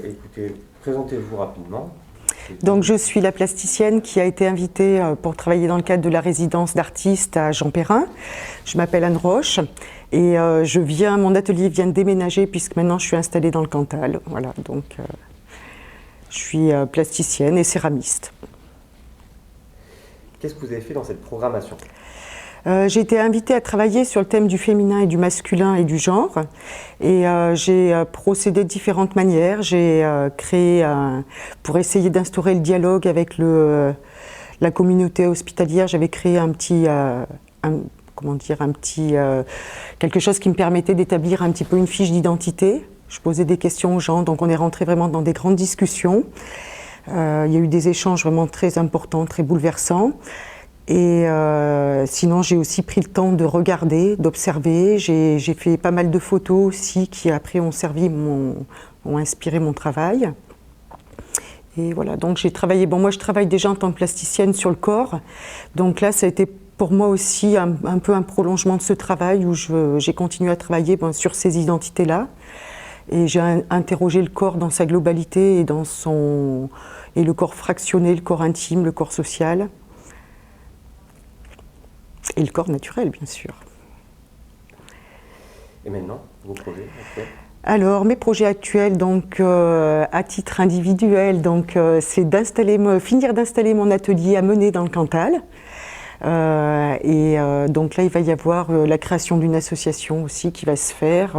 Écoutez, présentez-vous rapidement. Donc je suis la plasticienne qui a été invitée pour travailler dans le cadre de la résidence d'artistes à Jean Perrin. Je m'appelle Anne Roche et mon atelier vient de déménager puisque maintenant je suis installée dans le Cantal. Voilà, donc je suis plasticienne et céramiste. Qu'est-ce que vous avez fait dans cette programmation ? J'ai été invitée à travailler sur le thème du féminin et du masculin et du genre et j'ai procédé de différentes manières. J'ai créé, pour essayer d'instaurer le dialogue avec la communauté hospitalière, j'avais créé quelque chose qui me permettait d'établir un petit peu une fiche d'identité. Je posais des questions aux gens, donc on est rentré vraiment dans des grandes discussions. Il y a eu des échanges vraiment très importants, très bouleversants. Et sinon, j'ai aussi pris le temps de regarder, d'observer. J'ai fait pas mal de photos aussi qui après ont inspiré mon travail. Et voilà, donc j'ai travaillé. Bon, moi, je travaille déjà en tant que plasticienne sur le corps. Donc là, ça a été pour moi aussi un peu un prolongement de ce travail où j'ai continué à travailler sur ces identités-là. Et j'ai interrogé le corps dans sa globalité et le corps fractionné, le corps intime, le corps social. Et le corps naturel, bien sûr. Et maintenant, vos projets actuels ? Alors, mes projets actuels, donc à titre individuel, c'est finir d'installer mon atelier à Menez dans le Cantal. Donc là, il va y avoir la création d'une association aussi qui va se faire.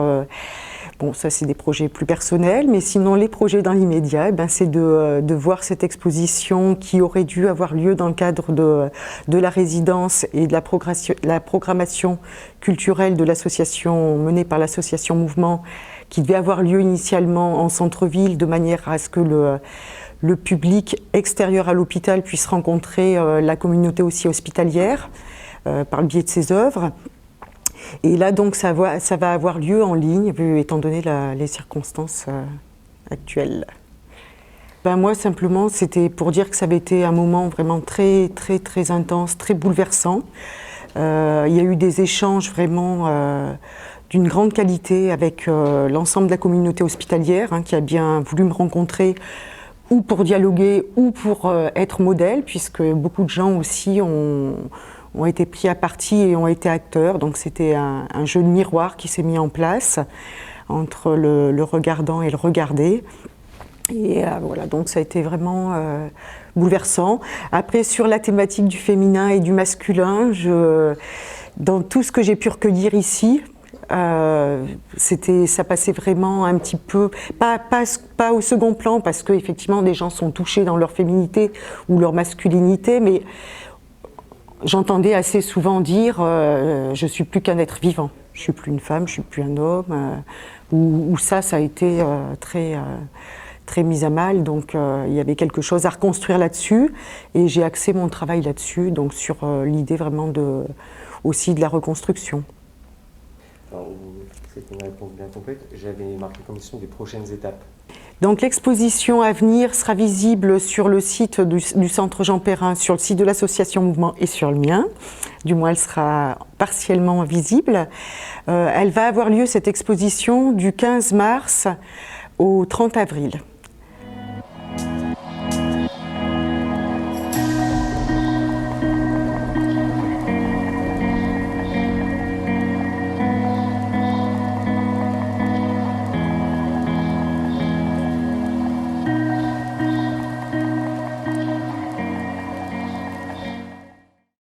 Bon, ça, c'est des projets plus personnels, mais sinon, les projets dans l'immédiat, c'est de voir cette exposition qui aurait dû avoir lieu dans le cadre de la résidence et de la programmation culturelle de l'association menée par l'association Mouvement, qui devait avoir lieu initialement en centre-ville, de manière à ce que le public extérieur à l'hôpital puisse rencontrer la communauté aussi hospitalière par le biais de ses œuvres. Et là, donc, ça va avoir lieu en ligne, étant donné les circonstances actuelles. Moi, simplement, c'était pour dire que ça avait été un moment vraiment très, très, très intense, très bouleversant. Il y a eu des échanges vraiment d'une grande qualité avec l'ensemble de la communauté hospitalière, qui a bien voulu me rencontrer, ou pour dialoguer, ou pour être modèle, puisque beaucoup de gens aussi ont été pris à partie et ont été acteurs. Donc c'était un jeu de miroir qui s'est mis en place entre le regardant et le regardé. Et voilà, donc ça a été vraiment bouleversant. Après, sur la thématique du féminin et du masculin, dans tout ce que j'ai pu recueillir ici, ça passait vraiment un petit peu, pas au second plan, parce qu'effectivement des gens sont touchés dans leur féminité ou leur masculinité, mais j'entendais assez souvent dire je suis plus qu'un être vivant, je suis plus une femme, je suis plus un homme, ou ça a été très mis à mal, donc il y avait quelque chose à reconstruire là-dessus, et j'ai axé mon travail là-dessus, donc sur l'idée vraiment aussi de la reconstruction. Alors, c'est une réponse bien complète. J'avais marqué comme mission des prochaines étapes. Donc l'exposition à venir sera visible sur le site du Centre Jean Perrin, sur le site de l'association Mouvement et sur le mien. Du moins, elle sera partiellement visible. Elle va avoir lieu, cette exposition, du 15 mars au 30 avril.